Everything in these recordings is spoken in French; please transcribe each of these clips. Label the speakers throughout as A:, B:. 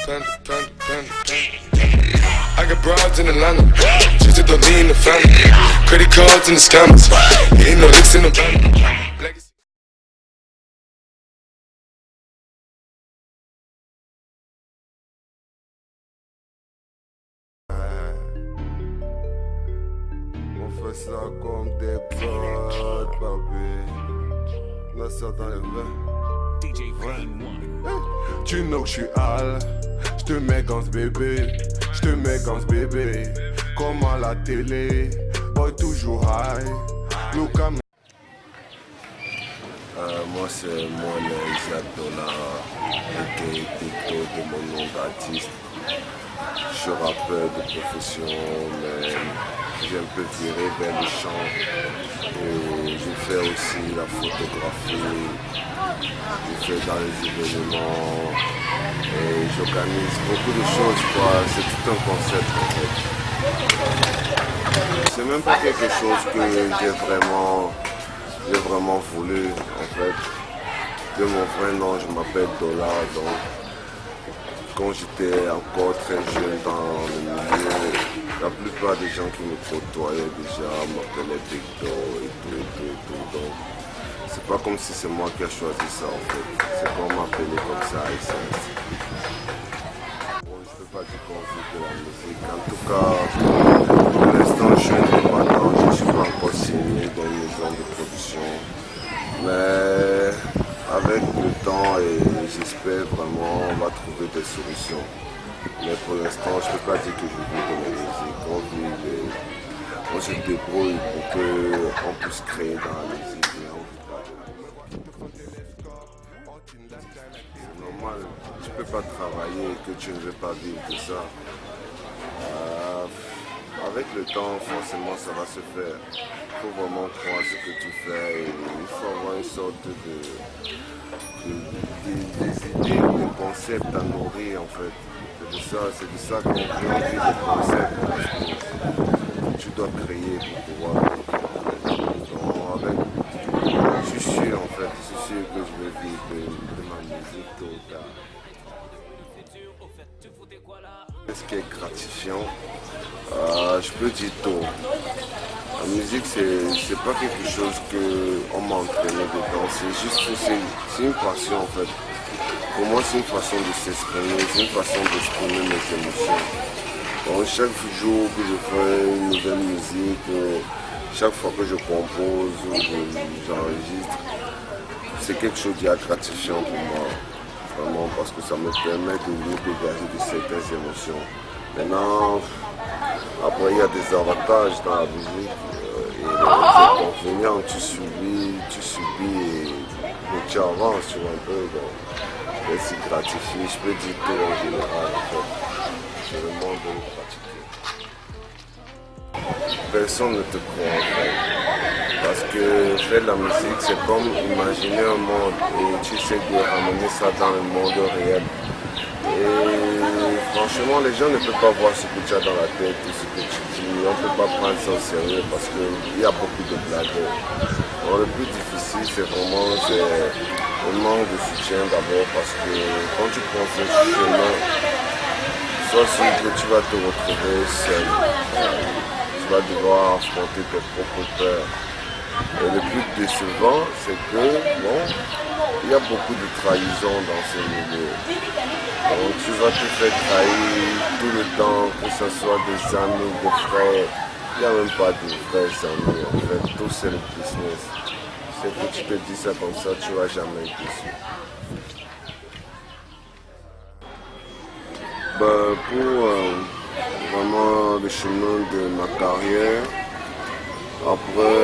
A: I got broads in Atlanta, just to lean the family. Credit cards and the scammers, ain't no licks in the van.
B: On fait ça comme des potes, baby. On a ça dans les mains.
C: DJ Green One.
B: Tu know que je suis Al, je te mets dans ce bébé, je te mets dans ce bébé, comme à la télé, boy toujours high, look at me. Moi c'est moi Isaac Dollar, aka Picto de mon nom d'artiste. Je suis rappeur de profession, mais j'ai un peu viré vers le chant. Et je fais aussi la photographie, je fais dans les événements et j'organise beaucoup de choses, quoi. C'est tout un concept en fait. C'est même pas quelque chose que j'ai vraiment voulu en fait. De mon vrai nom, je m'appelle Dollar, donc quand j'étais encore très jeune dans le milieu, la plupart des gens qui me côtoyaient déjà m'appelaient Victor et tout. Donc, c'est pas comme si c'est moi qui ai choisi ça en fait. C'est qu'on m'appelait comme ça et ça. Bon, je peux pas dire qu'on vit de la musique. En tout cas, pour l'instant, je suis indépendant. Je ne suis pas encore signé dans une maison de production. Mais avec le temps et j'espère vraiment on va trouver des solutions. Mais pour l'instant, je ne peux pas dire que je vis de la musique. On se débrouille pour qu'on puisse créer dans la musique. C'est normal, tu ne peux pas travailler et que tu ne veux pas vivre de ça. Avec le temps, forcément, ça va se faire. Il faut vraiment croire ce que tu fais et il faut avoir une sorte des idées, des concepts à nourrir en fait. C'est de ça qu'on crée des concepts. Tu dois créer pour pouvoir. Donc, je suis sûr en fait, je suis sûr que je vais vivre de ma musique tôt ou tard. Ce qui est gratifiant, je peux dire tôt. La musique, c'est pas quelque chose qu'on m'a entraîné dedans, c'est une passion en fait. Pour moi, c'est une façon de s'exprimer, c'est une façon d'exprimer mes émotions. Donc, chaque jour que je fais une nouvelle musique, chaque fois que je compose ou j'enregistre, c'est quelque chose de gratifiant pour moi. Vraiment, parce que ça me permet de me dégager de certaines émotions. Maintenant, après, il y a des avantages dans la musique et des inconvénients. Tu subis et tu avances sur un peu. Donc, c'est gratifié, je peux dire tout en général. En fait. C'est le monde de le pratiquer. Personne ne te croit en fait. Parce que faire de la musique, c'est comme imaginer un monde et tu essaies de ramener ça dans le monde réel. Et franchement, les gens ne peuvent pas voir ce que tu as dans la tête ou ce que tu dis. On ne peut pas prendre ça au sérieux parce qu'il y a beaucoup de blagues. Alors, le plus difficile, c'est vraiment le manque de soutien d'abord parce que quand tu prends ce chemin, soit sûr que tu vas te retrouver seul. Tu vas devoir affronter tes propres peurs. Et le plus décevant, c'est que, bon, il y a beaucoup de trahison dans ce milieu. Donc tu vas te faire trahir tout le temps, que ce soit des amis, des frères. Il n'y a même pas de vrais amis, en fait, tout c'est le business. C'est que tu te dis ça comme ça, tu ne vas jamais être déçu. Pour vraiment le chemin de ma carrière, après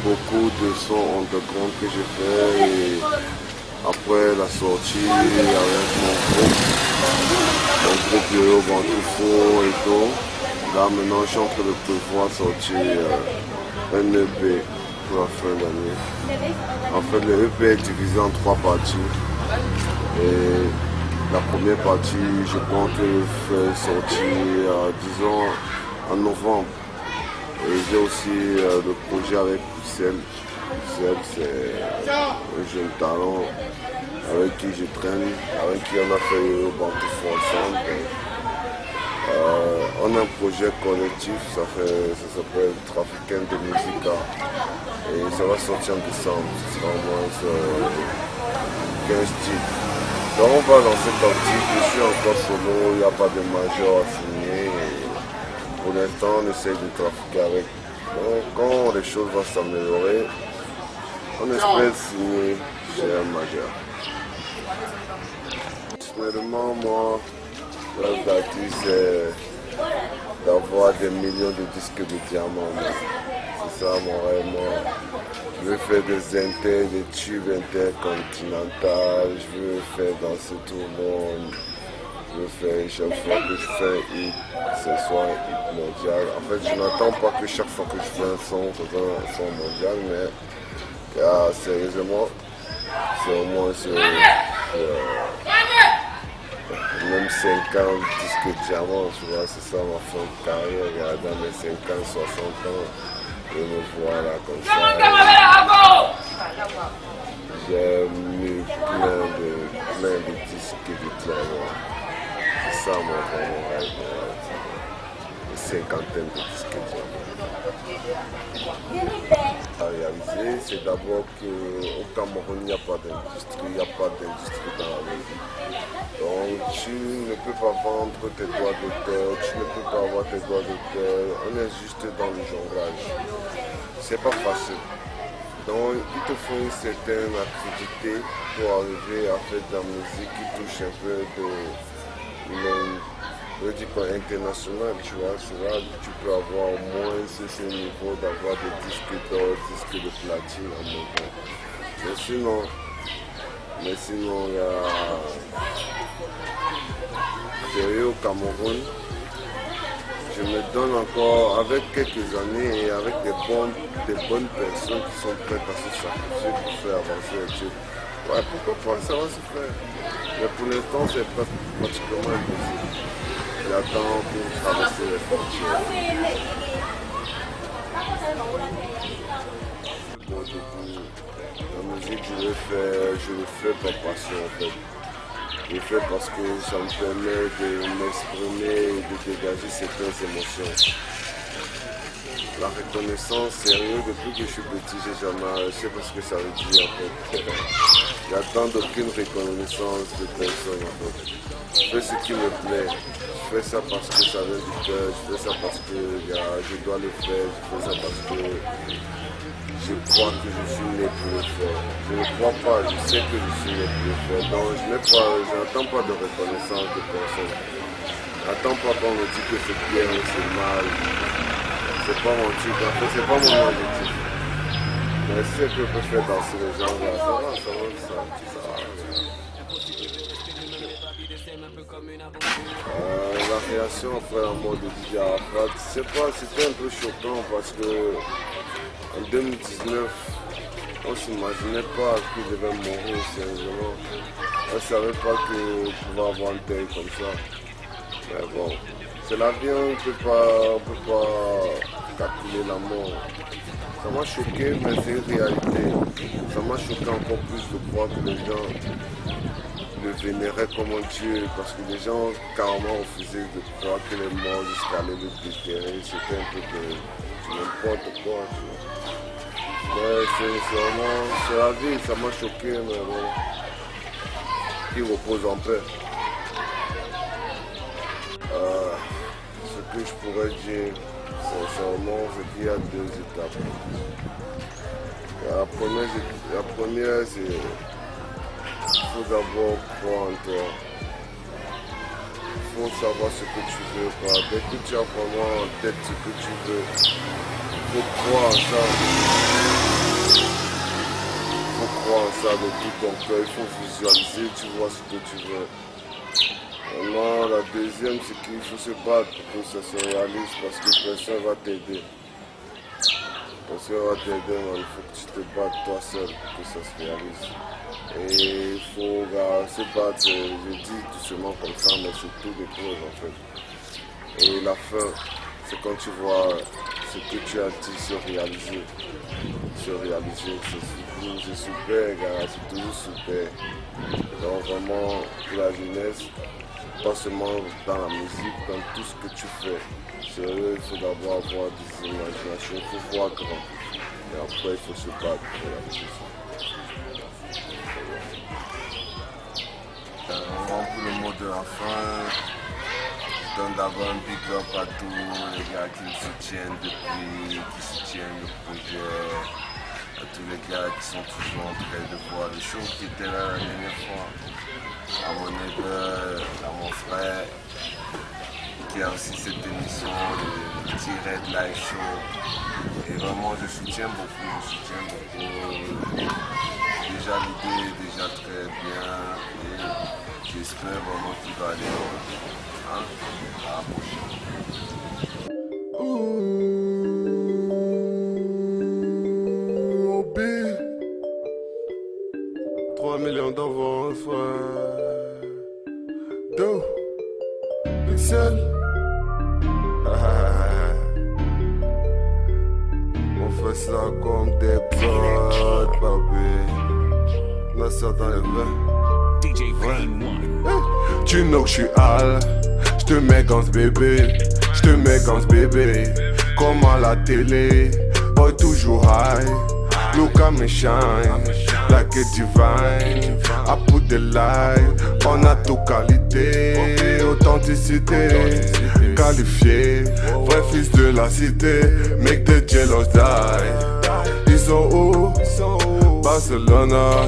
B: beaucoup de sons underground que j'ai fait et après la sortie avec mon groupe Yo Bantoufo et tout, là maintenant je suis en train de prévoir sortir un EP pour la fin d'année. En fait le EP est divisé en 3 parties et la première partie je compte faire sortir disons en novembre. Et j'ai aussi le projet avec Pucelle. Pucelle, c'est un jeune talent avec qui je traîne, avec qui on a fait Bantoufou ensemble. On a un projet collectif, ça s'appelle Trafiquant de Musica et ça va sortir en décembre, ce sera au moins 15 titres. Donc on va dans cette optique, je suis encore solo, il n'y a pas de major à signer. Et pour l'instant on essaie de trafiquer avec. Donc quand les choses vont s'améliorer, on espère signer chez un major. Personnellement, moi, le rêve d'artiste, c'est d'avoir des millions de disques de diamants. C'est ça mon rêve. Moi. Je veux faire des tubes intercontinentaux, je veux faire danser tout le monde. Je veux faire chaque fois que je fais un hit, que ce soit un hit mondial. En fait, je n'attends pas que chaque fois que je fais un son, ce soit un son mondial, mais sérieusement, c'est au moins même 50 disques de diamant, tu vois, c'est ça ma fin de carrière, dans mes 50, 60 ans, je me vois là comme ça. J'ai mis plein de disques de diamant. C'est ça mon rêve, une cinquantaine de disques de diamant. À réaliser, c'est d'abord qu'au Cameroun, il n'y a pas d'industrie dans la musique. Donc tu ne peux pas vendre tes droits d'auteur, tu ne peux pas avoir tes droits d'auteur, on est juste dans le jonglage. C'est pas facile. Donc il te faut une certaine activité pour arriver à faire de la musique qui touche un peu international, tu vois. C'est là que tu peux avoir au moins ce niveau d'avoir des disques d'or, disques de platine en même temps. Mais sinon, il y a sérieux au Cameroun. Je me donne encore avec quelques années et avec des bonnes personnes qui sont prêtes à se sacrifier pour faire avancer les trucs. Ouais, pourquoi pas, ça va se faire. Mais pour l'instant, c'est pratiquement impossible. J'attends pour traverser les frontières. Bon, la musique, je le fais par passion en fait. Je le fais parce que ça me permet de m'exprimer et de dégager certaines émotions. La reconnaissance, sérieux, depuis que je suis petit, je sais pas ce que ça veut dire en fait. J'attends d'aucune reconnaissance de personne en fait. Je fais ce qui me plaît. Je fais ça parce que ça vient du cœur, je fais ça parce que je dois le faire, je fais ça parce que je crois que je suis né pour le faire. Je ne crois pas, je sais que je suis né pour le faire. Donc je n'attends pas de reconnaissance de personne. Je n'attends pas qu'on me dise que c'est bien ou c'est mal. C'est pas mon truc, en fait, c'est pas mon objectif. Mais si je peux faire danser les gens, là, ça va. La réaction après la mort de Didier Arafat, c'était un peu choquant parce que en 2019, on ne s'imaginait pas qu'il devait mourir sérieusement. On ne savait pas qu'il pouvait avoir un deuil comme ça. Mais bon, c'est la vie, on ne peut pas calculer la mort. Ça m'a choqué, mais c'est une réalité. Ça m'a choqué encore plus de croire que les gens le vénéraient comme un dieu, parce que les gens carrément refusaient de croire qu'il est mort jusqu'à aller le déterrer. C'était un peu de n'importe quoi. Tu vois. Mais c'est la vie, ça m'a choqué, mais bon, qu'il repose en paix. Ce que je pourrais dire, sincèrement, c'est qu'il y a deux étapes. La première, c'est qu'il faut d'abord croire en toi. Il faut savoir ce que tu veux. Quoi. Dès que tu as vraiment en tête ce que tu veux, il faut croire en ça. Il faut croire en ça de tout ton cœur. Il faut visualiser, tu vois ce que tu veux. Maintenant, la deuxième, c'est qu'il faut se battre pour que ça se réalise parce que personne va t'aider. Personne va t'aider, mais il faut que tu te battes toi seul pour que ça se réalise. Et il faut se battre, je dis doucement comme ça, mais c'est tout des causes en fait. Et la fin, c'est quand tu vois ce que tu as dit se réaliser. C'est super, gars, c'est toujours super. Donc vraiment, pour la jeunesse, pas seulement dans la musique, dans tout ce que tu fais. Sérieux, il faut d'abord avoir des imaginations, il faut voir grand. Et après, il faut se battre pour la musique. Pour le mot de la fin, je donne d'abord un big up à tous les gars qui me soutiennent depuis, qui soutiennent le projet, à tous les gars qui sont toujours en train de voir les shows qui étaient là la dernière fois, à mon neveu, à mon frère, qui a aussi cette émission, le petit Red Live Show. Et vraiment, je soutiens beaucoup. Déjà l'idée est déjà très bien et j'espère vraiment qu'il va aller à la prochaine. Oh, B. 3 millions d'avance, frère. Do. Pixel. On fait ça comme des potes, baby. On a ça dans les veins.
C: DJ Green One.
B: Tu know que je suis Al, j'te mets dans ce bébé, j'te mets dans ce bébé. Comme à la télé, boy toujours high. Look at me shine, like a divine. I put the light, on a tout qualité, authenticité, qualifié. Vrai fils de la cité, make the jealous die. Ils sont où? Barcelona,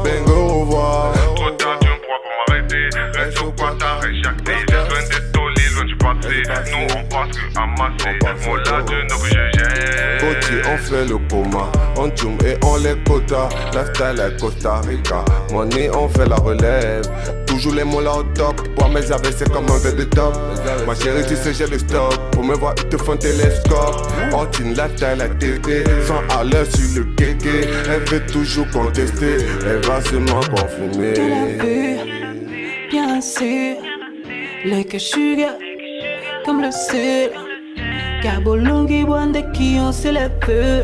B: bingo au revoir.
D: Trop tard, tu me crois pour m'arrêter. Reste au Qatar et chaque day. Loin des tolés, loin du passé. Nous on passe que amasser. Moi là, Dieu nous que je gère.
B: Côté, on fait le coma, on zoom et on les quotas. Lifestyle à Costa Rica, money on fait la relève. Toujours les mots là au top, pour mes avis c'est comme un verre de top. Ma chérie tu sais j'ai le stock, pour me voir ils te font un télescope. On tient lifestyle à tété, sans à l'heure sur le kéké. Elle veut toujours contester, elle va seulement confirmer.
E: Tu l'as vu, bien sûr, les sugar, comme le sel. Cabolongi, Wanda qui on se les feux.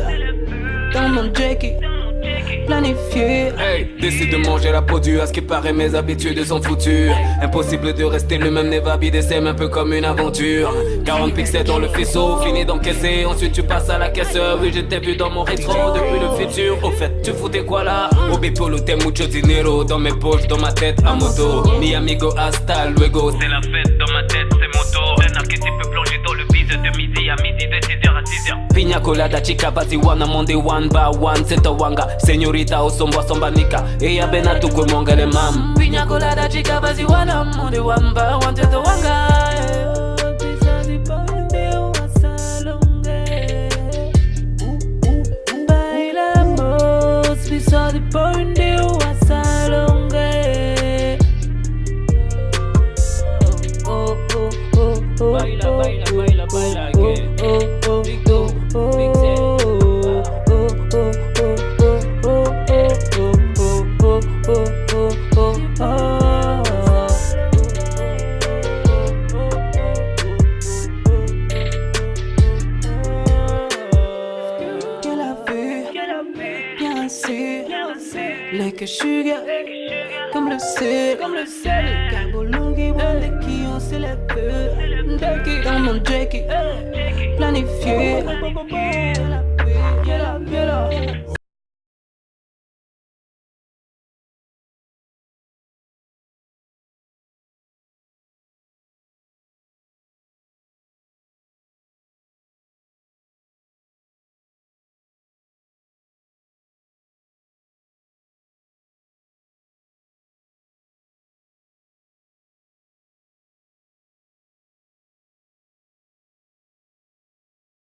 E: Dans mon Jackie, planifié.
F: Hey, décide de manger la peau dure. À ce qui paraît, mes habitudes sont foutues. Impossible de rester le même, Neva BDSM, un peu comme une aventure. 40 pixels dans le faisceau, fini d'encaisser. Ensuite, tu passes à la caisseur. Oui, je t'ai vu dans mon rétro depuis le futur. Au fait, tu foutais quoi là? Au Bipolo, t'es mucho dinero. Dans mes poches, dans ma tête, à moto. Mi amigo, hasta luego. C'est la fête dans ma tête, c'est moto. Un archétype plongé dans le bise de midi à midi, de 6h à 6h. Pina colada, chica, basi, wana, monde, one by one. C'est wanga, señorita, osombwa, sombanika. Eya bena tukwe mwangele mam.
E: Pina colada, chica, basi, wana, monde, one by one. C'est wanga. Bailamos, piso de ponde, wasalonge. Oh, oh, oh, oh.
F: Baila, baila, baila, baila, que Big Do, Big Zed.
E: Like sugar, comme le sel, Cabolongi, Wanda qui on se les feux. Dans mon Jackie, planifié.